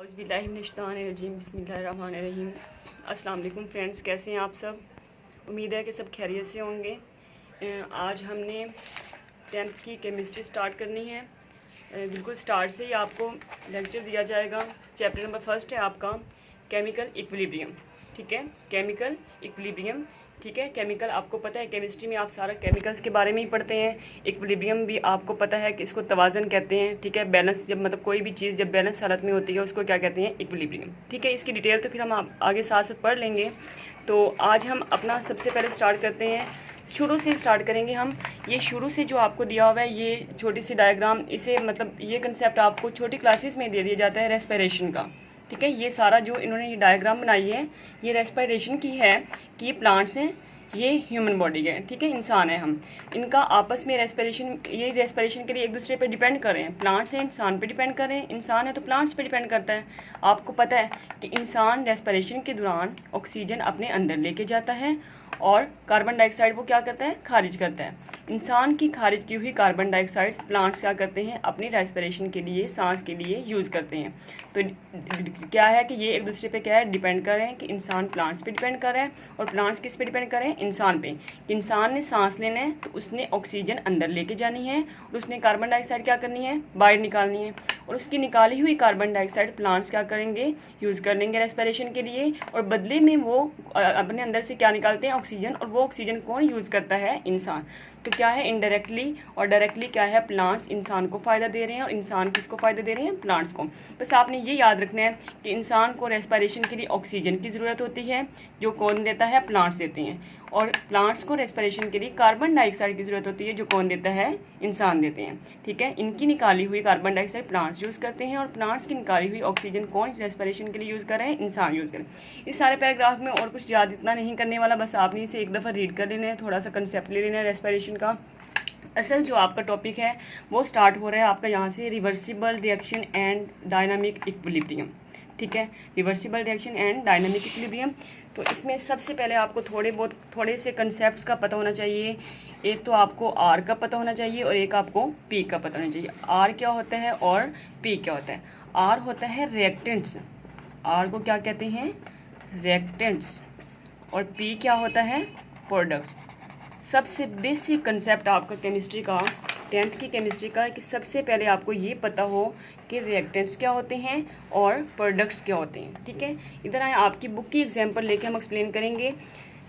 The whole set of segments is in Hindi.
औज़ुबिल्लाहिमिनश्शैतानिर्रजीम बिस्मिल्लाहिर्रहमानिर्रहीम। अस्सलाम वालेकुम फ्रेंड्स, कैसे हैं आप सब? उम्मीद है कि सब खैरियत से होंगे। आज हमने 10th की केमिस्ट्री स्टार्ट करनी है। बिल्कुल स्टार्ट से ही आपको लेक्चर दिया जाएगा। चैप्टर नंबर 1 है आपका केमिकल इक्विलिब्रियम। ठीक है, केमिकल इक्विलिब्रियम। ठीक है, केमिकल आपको पता है केमिस्ट्री में आप सारा केमिकल्स के बारे में ही पढ़ते हैं। इक्विलिब्रियम भी आपको पता है कि इसको तवाज़न कहते हैं। ठीक है, बैलेंस जब मतलब कोई भी चीज़ जब बैलेंस हालत में होती है उसको क्या कहते हैं? इक्विलिब्रियम। ठीक है, इसकी डिटेल तो फिर हम आगे साथ साथ पढ़ लेंगे। तो आज हम अपना सबसे पहले स्टार्ट करते हैं, शुरू से स्टार्ट करेंगे हम। ये शुरू से जो आपको दिया हुआ है ये छोटी सी डायग्राम, इसे मतलब ये कंसेप्ट आपको छोटी क्लासेस में दे दिया जाता है रेस्पिरेशन का। ठीक है, ये सारा जो इन्होंने ये डायग्राम बनाई है ये रेस्पिरेशन की है कि ये प्लांट्स हैं, ये ह्यूमन बॉडी है। ठीक है, इंसान है हम, इनका आपस में रेस्पिरेशन, ये रेस्पिरेशन के लिए एक दूसरे पे डिपेंड कर रहे हैं। प्लांट्स हैं इंसान पे डिपेंड कर रहे हैं, इंसान है तो प्लांट्स पे डिपेंड करता है। आपको पता है कि इंसान रेस्पिरेशन के दौरान ऑक्सीजन अपने अंदर लेके जाता है और कार्बन डाइऑक्साइड वो क्या करता है? खारिज करता है। इंसान की खारिज की हुई कार्बन डाइऑक्साइड प्लांट्स क्या करते हैं? अपनी रेस्पिरेशन के लिए, सांस के लिए यूज़ करते हैं। तो क्या है कि ये एक दूसरे पे क्या है? डिपेंड कर रहे हैं कि इंसान प्लांट्स पे डिपेंड कर रहा है और प्लांट्स किस पे डिपेंड कर रहे हैं? इंसान पे। कि इंसान ने सांस लेना है तो उसने ऑक्सीजन अंदर लेके जानी है और उसने कार्बन डाइऑक्साइड क्या करनी है? बाहर निकालनी है। और उसकी निकाली हुई कार्बन डाइऑक्साइड प्लांट्स क्या करेंगे? यूज़ कर लेंगे रेस्पिरेशन के लिए, और बदले में वो अपने अंदर से क्या निकालते हैं? ऑक्सीजन। और वो ऑक्सीजन कौन यूज़ करता है? इंसान। तो क्या है? इनडायरेक्टली और डायरेक्टली क्या है? प्लांट्स इंसान को फ़ायदा दे रहे हैं और इंसान किसको फ़ायदा दे रहे हैं? प्लांट्स को। बस आपने ये याद रखना है कि इंसान को रेस्पिरेशन के लिए ऑक्सीजन की ज़रूरत होती है, जो कौन देता है? प्लांट्स देते हैं। और प्लांट्स को रेस्पिरेशन के लिए कार्बन डाइऑक्साइड की ज़रूरत होती है, जो कौन देता है? इंसान देते हैं। ठीक है, इनकी निकाली हुई कार्बन डाइऑक्साइड प्लांट्स यूज़ करते हैं और प्लांट्स की निकाली हुई ऑक्सीजन कौन रेस्पिरेशन के लिए यूज़ कर रहे हैं? इंसान यूज़ करें। इस सारे पैराग्राफ में और कुछ याद इतना नहीं करने वाला, बस आपने इसे एक दफ़ा रीड कर लेना है, थोड़ा सा कंसेप्ट ले लेना है रेस्पिरेशन का। असल जो आपका टॉपिक है वो स्टार्ट हो रहा है आपका यहाँ से, reversible reaction and dynamic equilibrium. ठीक है, reversible reaction and dynamic equilibrium. तो इसमें सबसे पहले आपको थोड़े से कंसेप्ट्स का पता होना चाहिए। एक तो आपको आर का पता होना चाहिए और एक आपको पी का पता होना चाहिए। आर क्या होता है और पी क्या होता है? आर होता है रिएक्टेंट्स, आर को क्या कहते हैं? रिएक्टेंट्स। और पी क्या होता है? प्रोडक्ट्स। सबसे बेसिक कंसेप्ट आपका केमिस्ट्री का, 10th की केमिस्ट्री का, कि सबसे पहले आपको ये पता हो कि रिएक्टेंट्स क्या होते हैं और प्रोडक्ट्स क्या होते हैं। ठीक है, इधर आए, आपकी बुक की एग्जांपल लेके हम एक्सप्लेन करेंगे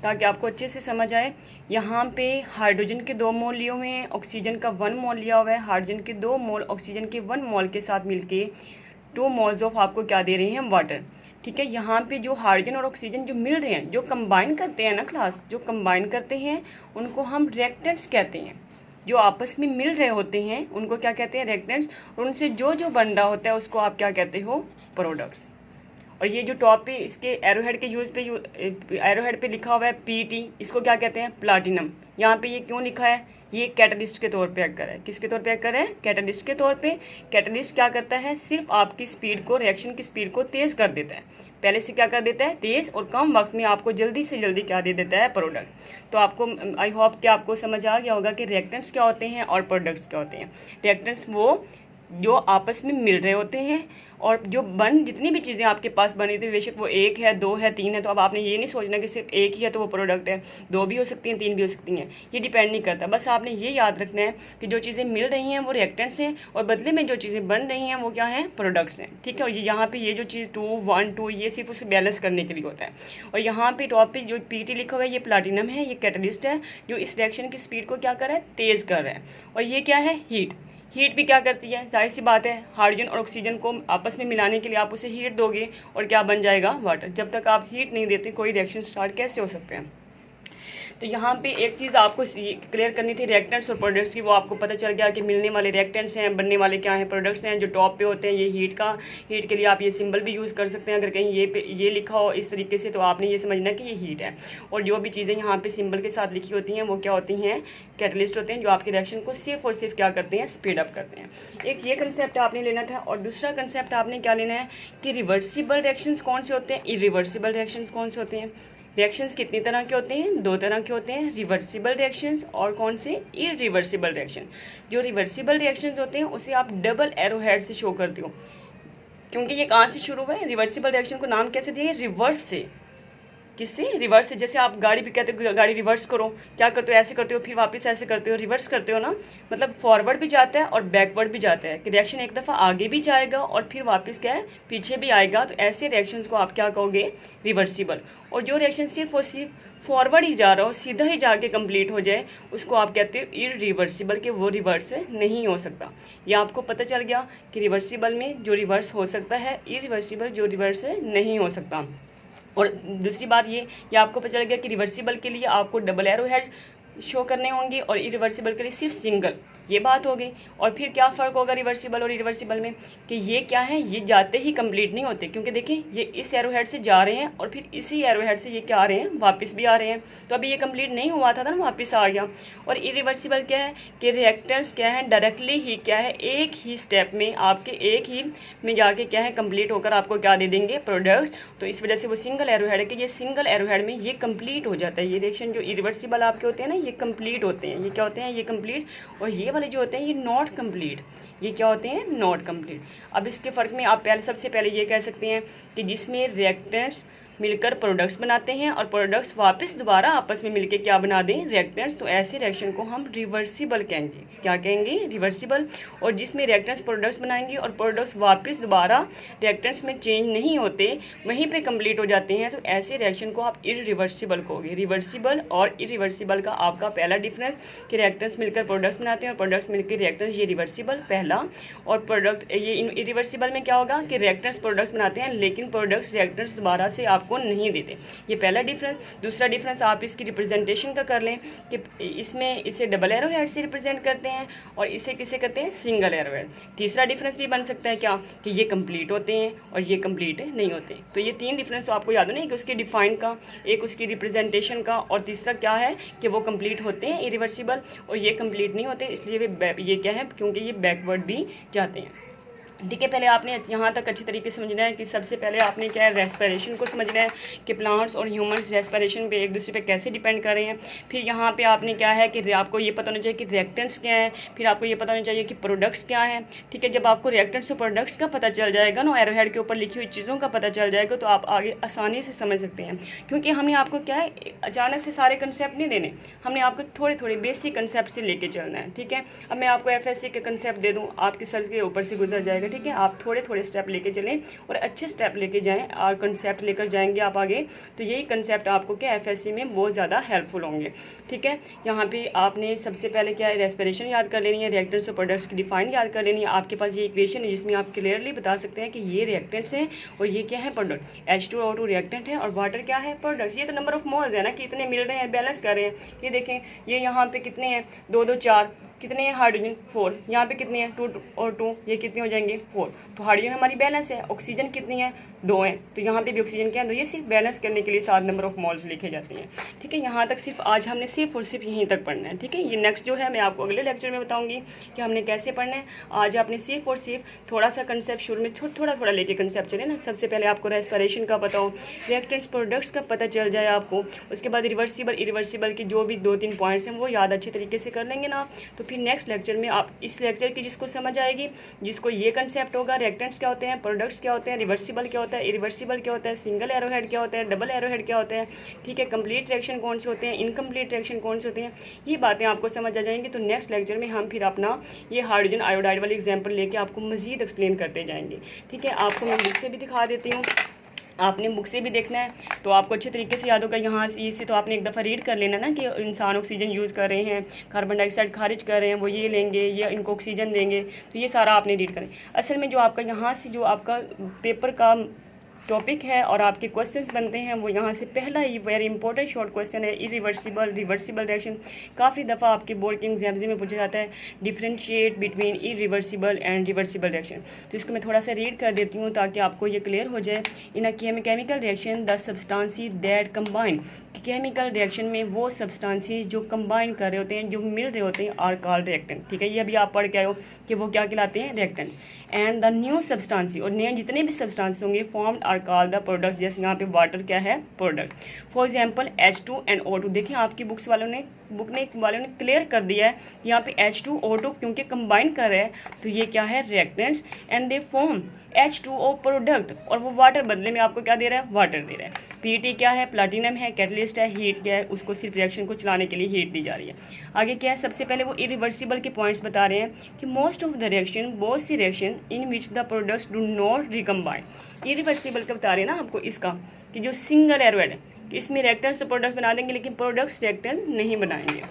ताकि आपको अच्छे से समझ आए। यहाँ पे हाइड्रोजन के 2 मोल लिए हुए हैं, ऑक्सीजन का 1 मोल लिया हुआ है। हाइड्रोजन के 2 मोल ऑक्सीजन के 1 मोल के साथ मिलके 2 मोल्स ऑफ आपको क्या दे रहे हैं? वाटर। ठीक है, यहाँ पे जो हाइड्रोजन और ऑक्सीजन जो मिल रहे हैं, जो कंबाइन करते हैं ना क्लास, जो कंबाइन करते हैं उनको हम रिएक्टेंट्स कहते हैं। जो आपस में मिल रहे होते हैं उनको क्या कहते हैं? रिएक्टेंट्स। और उनसे जो जो बन रहा होता है उसको आप क्या कहते हो? प्रोडक्ट्स। और ये जो टॉप पे इसके एरोहेड के एरोहेड पे लिखा हुआ है पीटी, इसको क्या कहते हैं? प्लाटिनम। यहाँ पे ये क्यों लिखा है? ये कैटलिस्ट के तौर पे एक्ट कर रहा है। किसके तौर पे एक्ट कर रहा है? कैटलिस्ट के तौर पे। कैटलिस्ट क्या करता है? सिर्फ आपकी स्पीड को, रिएक्शन की स्पीड को तेज़ कर देता है। पहले से क्या कर देता है? तेज़, और कम वक्त में आपको जल्दी से जल्दी क्या दे देता है? प्रोडक्ट। तो आपको आई होप कि आपको समझ आ गया होगा कि रिएक्टेंट्स क्या होते हैं और प्रोडक्ट्स क्या होते हैं। रिएक्टेंट्स वो जो आपस में मिल रहे होते हैं और जो जितनी भी चीज़ें आपके पास बनी थी, बेशक वो 1 है, 2 है, 3 है, तो अब आपने ये नहीं सोचना कि सिर्फ 1 ही है तो वो प्रोडक्ट है। 2 भी हो सकती हैं, 3 भी हो सकती हैं, ये डिपेंड नहीं करता। बस आपने ये याद रखना है कि जो चीज़ें मिल रही हैं वो रिएक्टेंट्स हैं और बदले में जो चीज़ें बन रही हैं वो क्या हैं? प्रोडक्ट्स हैं। ठीक है, और यहाँ पर ये जो चीज़ 2, 1, 2 ये सिर्फ उसे बैलेंस करने के लिए होता है। और यहाँ पे टॉप पे जो पीटी लिखा हुआ है ये प्लाटिनम है, ये कैटलिस्ट है जो इस रिएक्शन की स्पीड को क्या कर रहा है? तेज़ कर रहा है। और ये क्या है? हीट। हीट भी क्या करती है? जाहिर सी बात है, हाइड्रोजन और ऑक्सीजन को आपस में मिलाने के लिए आप उसे हीट दोगे और क्या बन जाएगा? वाटर। जब तक आप हीट नहीं देते कोई रिएक्शन स्टार्ट कैसे हो सकते हैं? तो यहाँ पे एक चीज़ आपको क्लियर करनी थी रिएक्टेंट्स और प्रोडक्ट्स की, वो आपको पता चल गया कि मिलने वाले रिएक्टेंट्स हैं, बनने वाले क्या हैं? प्रोडक्ट्स हैं। जो टॉप पे होते हैं ये हीट के लिए आप ये सिंबल भी यूज़ कर सकते हैं। अगर कहीं ये लिखा हो इस तरीके से तो आपने ये समझना कि ये हीट है। और जो भी चीज़ें यहाँ पे सिंबल के साथ लिखी होती हैं वो क्या होती हैं? कैटलिस्ट होते हैं, जो आपके रिएक्शन को सिर्फ और सिर्फ क्या करते हैं? स्पीड अप करते हैं। एक ये कंसेप्ट आपने लेना था। और दूसरा कंसेप्ट आपने क्या लेना है कि रिवर्सिबल रिएक्शंस कौन से होते हैं, इरिवर्सिबल रिएक्शंस कौन से होते हैं। रिएक्शंस कितनी तरह के होते हैं? 2 तरह के होते हैं, रिवर्सिबल रिएक्शंस और कौन से? Irreversible reaction. जो रिवर्सिबल रिएक्शंस होते हैं उसे आप डबल एरो हेड से शो करते हो। क्योंकि ये कहाँ से शुरू हुआ है, रिवर्सिबल रिएक्शन को नाम कैसे दिया है, रिवर्स से। किससे, रिवर्स से। जैसे आप गाड़ी भी कहते हो गाड़ी रिवर्स करो, क्या करते हो, ऐसे करते हो, फिर वापस ऐसे करते हो, रिवर्स करते हो ना, मतलब फॉरवर्ड भी जाता है और बैकवर्ड भी जाता है कि रिएक्शन एक दफ़ा आगे भी जाएगा और फिर वापस क्या है, पीछे भी आएगा। तो ऐसे रिएक्शंस को आप क्या कहोगे, रिवर्सिबल। और जो रिएक्शन सिर्फ और सिर्फ फॉरवर्ड ही जा रहा हो, सीधा ही जाके कंप्लीट हो जाए, उसको आप कहते हो इरिवर्सिबल, कि वो रिवर्स नहीं हो सकता। ये आपको पता चल गया कि रिवर्सिबल में जो रिवर्स हो सकता है, इरिवर्सिबल जो रिवर्स नहीं हो सकता। और दूसरी बात ये आपको पता चल गया कि रिवर्सिबल के लिए आपको डबल एरो हेड शो करने होंगे और इरिवर्सिबल के लिए सिर्फ सिंगल। ये बात हो गई। और फिर क्या फ़र्क होगा रिवर्सिबल और इरिवर्सिबल में, कि ये क्या है, ये जाते ही कंप्लीट नहीं होते, क्योंकि देखिए ये इस एरो हेड से जा रहे हैं और फिर इसी एरो हेड से ये क्या आ रहे हैं, वापस भी आ रहे हैं। तो अभी ये कंप्लीट नहीं हुआ था ना, वापस आ गया। और इरिवर्सिबल क्या है कि रिएक्टेंस क्या है, डायरेक्टली ही क्या है, एक ही स्टेप में आपके एक ही में जाके क्या है, कंप्लीट होकर आपको क्या दे देंगे, प्रोडक्ट्स। तो इस वजह से वो सिंगल एरो हेड है कि ये सिंगल एरो हेड में ये कंप्लीट हो जाता है। ये रिएक्शन जो इरिवर्सिबल आपके होते हैं ना, ये कंप्लीट होते हैं। ये क्या होते हैं, ये कंप्लीट। और ये वाले जो होते हैं ये नॉट कंप्लीट। ये क्या होते हैं, नॉट कंप्लीट। अब इसके फ़र्क में आप सबसे पहले ये कह सकते हैं कि जिसमें रिएक्टेंट्स मिलकर प्रोडक्ट्स बनाते हैं और प्रोडक्ट्स वापस दोबारा आपस में मिलकर क्या बना दें, रिएक्टेंट्स। तो ऐसे रिएक्शन को हम रिवर्सिबल कहेंगे। क्या कहेंगे, रिवर्सिबल। और जिसमें रिएक्टेंट्स प्रोडक्ट्स बनाएंगे और प्रोडक्ट्स वापस दोबारा रिएक्टेंट्स में चेंज नहीं होते, वहीं पे कंप्लीट हो जाते हैं, तो ऐसे रिएक्शन को आप इरिवर्सिबल कहोगे। रिवर्सिबल और इरिवर्सिबल का आपका पहला डिफरेंस कि रिएक्टेंट्स मिलकर प्रोडक्ट्स बनाते हैं और प्रोडक्ट्स मिलकर रिएक्टेंट्स, ये रिवर्सिबल पहला। और प्रोडक्ट ये इरिवर्सिबल में क्या होगा कि रिएक्टेंट्स प्रोडक्ट्स बनाते हैं लेकिन प्रोडक्ट्स रिएक्टेंट्स दोबारा से आपको नहीं देते। ये पहला डिफरेंस। दूसरा डिफरेंस आप इसकी रिप्रेजेंटेशन का कर लें कि इसमें इसे डबल एरो हेड से रिप्रेजेंट करते हैं और इसे किसे करते हैं, सिंगल एरो हेड। तीसरा डिफरेंस भी बन सकता है क्या, कि ये कंप्लीट होते हैं और ये कंप्लीट नहीं होते। तो ये तीन डिफरेंस तो आपको याद हो, नहीं कि उसके डिफाइन का, एक उसकी रिप्रेजेंटेशन का, और तीसरा क्या है कि वो कंप्लीट होते हैं इरिवर्सिबल और ये कंप्लीट नहीं होते, इसलिए ये क्या है, क्योंकि ये बैकवर्ड भी जाते हैं। ठीक है, पहले आपने यहाँ तक अच्छी तरीके से समझना है कि सबसे पहले आपने क्या है, रेस्पिरेशन को समझना है कि प्लांट्स और ह्यूमंस रेस्पिरेशन पे एक दूसरे पे कैसे डिपेंड कर रहे हैं। फिर यहाँ पे आपने क्या है कि आपको ये पता होना चाहिए कि रिएक्टेंट्स क्या है, फिर आपको ये पता होना चाहिए कि प्रोडक्ट्स क्या है। ठीक है, जब आपको रिएक्टेंट्स और प्रोडक्ट्स का पता चल जाएगा ना, एरोहेड के ऊपर लिखी हुई चीज़ों का पता चल जाएगा, तो आप आगे आसानी से समझ सकते हैं। क्योंकि हमने आपको क्या है, अचानक से सारे कंसेप्ट नहीं देने, हमने आपको थोड़े थोड़े बेसिक कंसेप्ट से लेके चलना है। ठीक है, अब मैं आपको FSC के कंसेप्ट दे दूँ, आपके सर के ऊपर से गुजर जाएगा। ठीक है, आप थोड़े थोड़े स्टेप लेके चलें और अच्छे स्टेप लेके जाएं और कंसेप्ट लेकर जाएंगे आप आगे, तो यही कंसेप्ट आपको क्या FSC में बहुत ज़्यादा हेल्पफुल होंगे। ठीक है, यहाँ पे आपने सबसे पहले क्या है, रेस्पिरेशन याद कर लेनी है, रिएक्टेंट्स और प्रोडक्ट्स की डिफाइन याद कर लेनी है। आपके पास ये इक्वेशन है जिसमें आप क्लियरली बता सकते हैं कि ये रिएक्टेंट्स हैं और ये क्या है, प्रोडक्ट। H2O2 रिएक्टेंट है और वाटर क्या है, प्रोडक्ट्स। ये तो नंबर ऑफ मोल्स है ना, कि इतने मिल रहे हैं, बैलेंस कर रहे हैं। ये देखें, ये यहाँ पे कितने हैं, 2 2 4, कितने हैं हाइड्रोजन, 4। यहाँ पे कितने हैं, 2 और 2, ये कितने हो जाएंगे, 4। तो हाइड्रोजन हमारी बैलेंस है। ऑक्सीजन कितनी है, 2 हैं, तो यहाँ पे भी ऑक्सीजन क्या है, 2। ये सिर्फ बैलेंस करने के लिए 7 नंबर ऑफ मोल्स लिखे जाते हैं। ठीक है, यहाँ तक सिर्फ आज हमने सिर्फ और सिर्फ यहीं तक पढ़ना है। ठीक है, ये नेक्स्ट जो है मैं आपको अगले लेक्चर में बताऊँगी कि हमने कैसे पढ़ना है। आज आपने सिर्फ और सिर्फ थोड़ा सा कंसेप्ट शुरू में थोड़ा थोड़ा लेके कंसेप्ट चले ना। सबसे पहले आपको रेस्पिरेशन का पता हो, रिएक्टेंट्स प्रोडक्ट्स का पता चल जाए आपको, उसके बाद रिवर्सिबल इरिवर्सिबल के जो भी 2-3 पॉइंट्स हैं वो याद अच्छे तरीके से कर लेंगे ना, तो फिर नेक्स्ट लेक्चर में आप इस लेक्चर की जिसको समझ आएगी, जिसको ये कंसेप्ट होगा, रिएक्टेंट्स क्या होते हैं, प्रोडक्ट्स क्या होते हैं, रिवर्सिबल क्या होता है, इरिवर्सिबल क्या होता है, सिंगल एरोहेड क्या होता है, डबल एरोहेड क्या होता है, ठीक है, कंप्लीट रिएक्शन कौन से होते हैं, इनकम्प्लीट रिएक्शन कौन से होते हैं, ये बातें आपको समझ आ जाएंगी। तो नेक्स्ट लेक्चर में हम फिर अपना ये हाइड्रोजन आयोडाइड वाली एग्जाम्पल लेके आपको मजीद एक्सप्लेन करते जाएंगे। ठीक है, आपको मैं बुक से भी दिखा देती हूँ, आपने बुक से भी देखना है तो आपको अच्छे तरीके से याद होगा। यहाँ इससे तो आपने एक दफ़ा रीड कर लेना ना कि इंसान ऑक्सीजन यूज़ कर रहे हैं, कार्बन डाइऑक्साइड खारिज कर रहे हैं, वो ये लेंगे, ये इनको ऑक्सीजन देंगे, तो ये सारा आपने रीड करें। असल में जो आपका यहाँ से जो आपका पेपर का टॉपिक है और आपके क्वेश्चंस बनते हैं, वो यहाँ से पहला ही वेरी इंपॉर्टेंट शॉर्ट क्वेश्चन है, इरिवर्सिबल रिवर्सिबल रिएक्शन। काफ़ी दफ़ा आपके बोर्ड के एग्जाम्स में पूछा जाता है, differentiate between irreversible and reversible reaction. तो इसको मैं थोड़ा सा रीड कर देती हूँ ताकि आपको ये क्लियर हो जाए। In a chemical reaction the substances that combine, chemical reaction में वो सब्सटेंसेस जो कंबाइन कर रहे होते हैं, जो मिल रहे होते हैं, आर कॉल्ड रिएक्टेंट। ठीक है, ये अभी आप पढ़ के आए हो कि वो क्या कहलाते हैं, reactants. And the new substances, और नए जितने भी सब्सटेंसेस होंगे formed are called the products. जैसे यहाँ पे वाटर क्या है, प्रोडक्ट। फॉर एग्जांपल H2NO2, देखिए आपकी बुक वालों ने क्लियर कर दिया है यहाँ पे H2O2 क्योंकि कंबाइन कर रहे हैं तो ये क्या है, reactants. And they form H2O product, और वो वाटर बदले में आपको क्या दे रहा है, वाटर दे रहा है। PET क्या है, प्लाटिनम है, कैटलिस्ट है, हीट क्या है, उसको सिर्फ रिएक्शन को चलाने के लिए हीट दी जा रही है। आगे क्या है, सबसे पहले वो इरिवर्सिबल के पॉइंट्स बता रहे हैं कि मोस्ट ऑफ द रिएक्शन, बहुत सी reaction in which the products do not recombine. Irreversible का बता रहे हैं ना आपको इसका, कि जो सिंगल एरोहेड है, कि इसमें रिएक्टेंट्स तो प्रोडक्ट्स बना देंगे लेकिन प्रोडक्ट्स रिएक्टेंट नहीं बनाएंगे।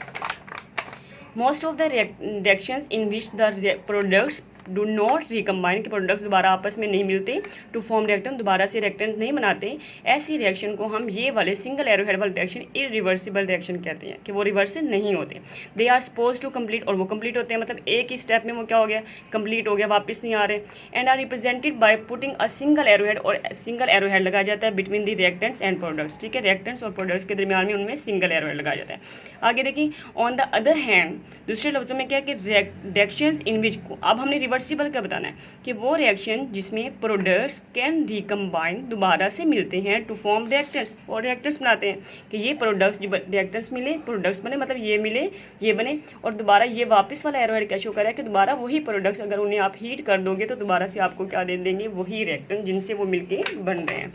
Most of the reactions in which the products do not recombine, के प्रोडक्ट्स दोबारा आपस में नहीं मिलते टू फॉर्म रिएक्टेंट, दोबारा से रिएक्टेंट नहीं बनाते, ऐसी रिएक्शन को हम ये वाले सिंगल एरोहेड वाले रिएक्शन इरिवर्सिबल रिएक्शन कहते हैं, कि वो रिवर्स नहीं होते। They are suppose to complete, और वो कंप्लीट होते हैं, मतलब एक ही स्टेप में वो क्या हो गया, कंप्लीट हो गया, वापस नहीं आ रहे। And are represented by putting a single arrowhead, और सिंगल एरोहेड लगाया जाता है between the reactants and products, ठीक है, रिएक्टेंट्स और प्रोडक्ट्स के दरमियान में उनमें सिंगल एरोहेड लगाया जाता है। आगे देखिए, ऑन द अदर हैंड, दूसरे लफ्जों में क्या है कि रिएक्शंस इन विच, अब हमने रिवर्सिबल का बताना है कि वो रिएक्शन जिसमें प्रोडक्ट्स कैन रिकम्बाइन, दोबारा से मिलते हैं टू फॉर्म रिएक्टेंट्स, और रिएक्टेंट्स बनाते हैं, कि ये प्रोडक्ट्स जो रिएक्टेंट्स मिले, प्रोडक्ट्स बने, मतलब ये मिले, ये बने, और दोबारा ये वापस वाला एरोहेड क्या शो कर रहा है कि दोबारा वही प्रोडक्ट्स अगर उन्हें आप हीट कर दोगे तो दोबारा से आपको क्या दे देंगे, वही रिएक्टेंट जिनसे वो मिलके बन रहे हैं,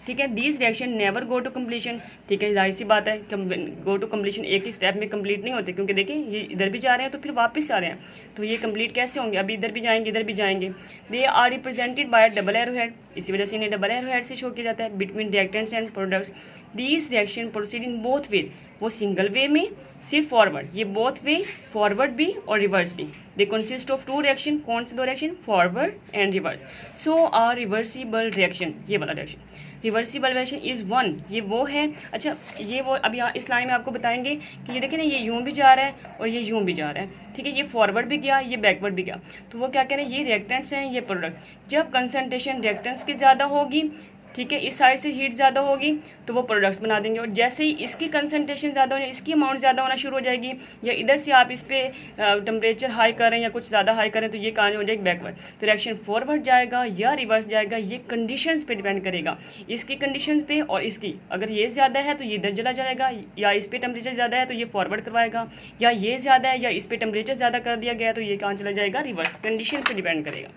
ठीक है। These reaction never go to completion, ठीक है, जाहिर सी बात है, गो टू कम्प्लीशन एक ही स्टेप में कंप्लीट नहीं होते, क्योंकि देखिए ये इधर भी जा रहे हैं तो फिर वापस आ रहे हैं, तो ये कंप्लीट कैसे होंगे, अभी इधर भी जाएंगे इधर भी जाएंगे। They are represented by double arrowhead, इसी वजह से इन्हें डबल एरोहेड से शो किया जाता है, between reactants and products. These reaction proceed in both ways, वो सिंगल वे में सिर्फ फॉरवर्ड, ये बोथ वे, फॉरवर्ड भी और रिवर्स भी। They consist of two reaction, कौन से दो reaction, forward and reverse. So are reversible reaction, ये वाला reaction reversible reaction is one, ये वो है। अच्छा, ये वो अभी यहाँ इस लाइन में आपको बताएंगे कि ये देखें ना, ये यूँ भी जा रहा है और ये यूँ भी जा रहा है, ठीक है, ये फॉरवर्ड भी गया, ये बैकवर्ड भी गया, तो वो क्या कह रहे हैं, ये रिएक्टेंट्स हैं, ये प्रोडक्ट। जब कंसनट्रेशन रिएक्टेंट्स की ज़्यादा होगी, ठीक है, इस साइड से हीट ज़्यादा होगी तो वो प्रोडक्ट्स बना देंगे, और जैसे ही इसकी कंसनट्रेशन ज़्यादा होने, इसकी अमाउंट ज़्यादा होना शुरू हो जाएगी, या इधर से आप इस पर टेम्परेचर हाई करें या कुछ ज़्यादा हाई करें तो ये कहाँ हो जाएगी, बैकवर्ड, तो रिएक्शन फॉरवर्ड जाएगा या रिवर्स जाएगा, ये कंडीशंस पे डिपेंड करेगा, इसकी कंडीशंस पे और इसकी। अगर ये ज़्यादा है तो ये इधर चला जाएगा, या इस पर टेम्परेचर ज़्यादा है तो ये फॉरवर्ड करवाएगा, या ये ज़्यादा है या इस पर टेम्परेचर ज़्यादा कर दिया गया तो ये कहाँ चला जाएगा, रिवर्स, कंडीशन पे डिपेंड करेगा।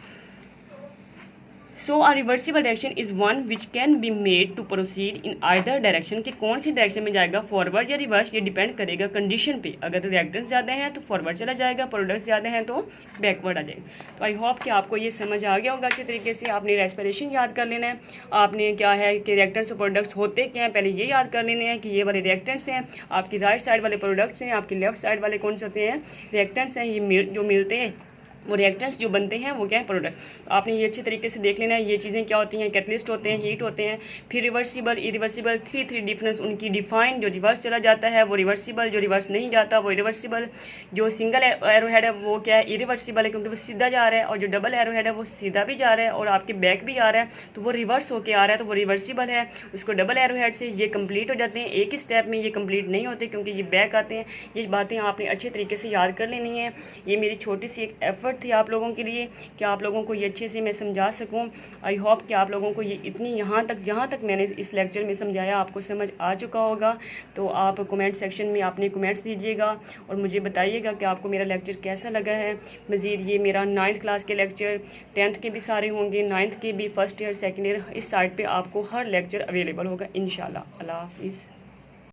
So a reversible reaction is one which can be made to proceed in either direction, कि कौन सी डायरेक्शन में जाएगा, फॉरवर्ड या रिवर्स, ये डिपेंड करेगा कंडीशन पे। अगर रिएक्टेंट्स ज़्यादा हैं तो फॉरवर्ड चला जाएगा, प्रोडक्ट्स ज़्यादा हैं तो बैकवर्ड आ जाएगा। तो आई होप कि आपको ये समझ आ गया होगा अच्छे तरीके से। आपने रेस्पिरेशन याद कर लेना है, आपने क्या है कि रिएक्टेंट्स और प्रोडक्ट्स होते क्या हैं, पहले ये याद कर लेने हैं कि ये वाले रिएक्टेंट्स हैं, आपकी राइट साइड वाले प्रोडक्ट्स हैं, आपकी लेफ्ट साइड वाले कौन से होते हैं, रिएक्टेंट्स हैं। ये जो मिलते हैं वो रिएक्टेंट्स जो बनते हैं वो क्या है, प्रोडक्ट। आपने ये अच्छे तरीके से देख लेना है, ये चीज़ें क्या होती हैं, कैटलिस्ट होते हैं, हीट होते हैं, फिर रिवर्सिबल, इरिवर्सिबल, थ्री डिफरेंस उनकी डिफाइन। जो रिवर्स चला जाता है वो रिवर्सिबल, जो रिवर्स नहीं जाता वो इरिवर्सिबल। जो सिंगल एरोहेड है वो क्या है, इरिवर्सिबल है, क्योंकि वो सीधा जा रहा है, और जो डबल एरोहेड है वो सीधा भी जा रहा है और आपके बैक भी आ रहा है, तो वो रिवर्स होके आ रहा है, तो वो रिवर्सिबल है। उसको डबल एरोहेड से ये कंप्लीट हो जाते हैं, एक ही स्टेप में ये कंप्लीट नहीं होते क्योंकि ये बैक आते हैं। ये बातें आपने अच्छे तरीके से याद कर लेनी है। ये मेरी छोटी सी एक एफर्ट थी आप लोगों के लिए कि आप लोगों को ये अच्छे से मैं समझा सकूं। आई होप कि आप लोगों को ये इतनी जहाँ तक मैंने इस लेक्चर में समझाया आपको समझ आ चुका होगा। तो आप कमेंट सेक्शन में अपने कमेंट्स दीजिएगा और मुझे बताइएगा कि आपको मेरा लेक्चर कैसा लगा है। मज़ीद ये मेरा 9th क्लास के लेक्चर 10th के भी सारे होंगे, 9th के भी, फर्स्ट ईयर सेकेंड ईयर, इस साइट पर आपको हर लेक्चर अवेलेबल होगा इंशाल्लाह। अल्लाह हाफिज़।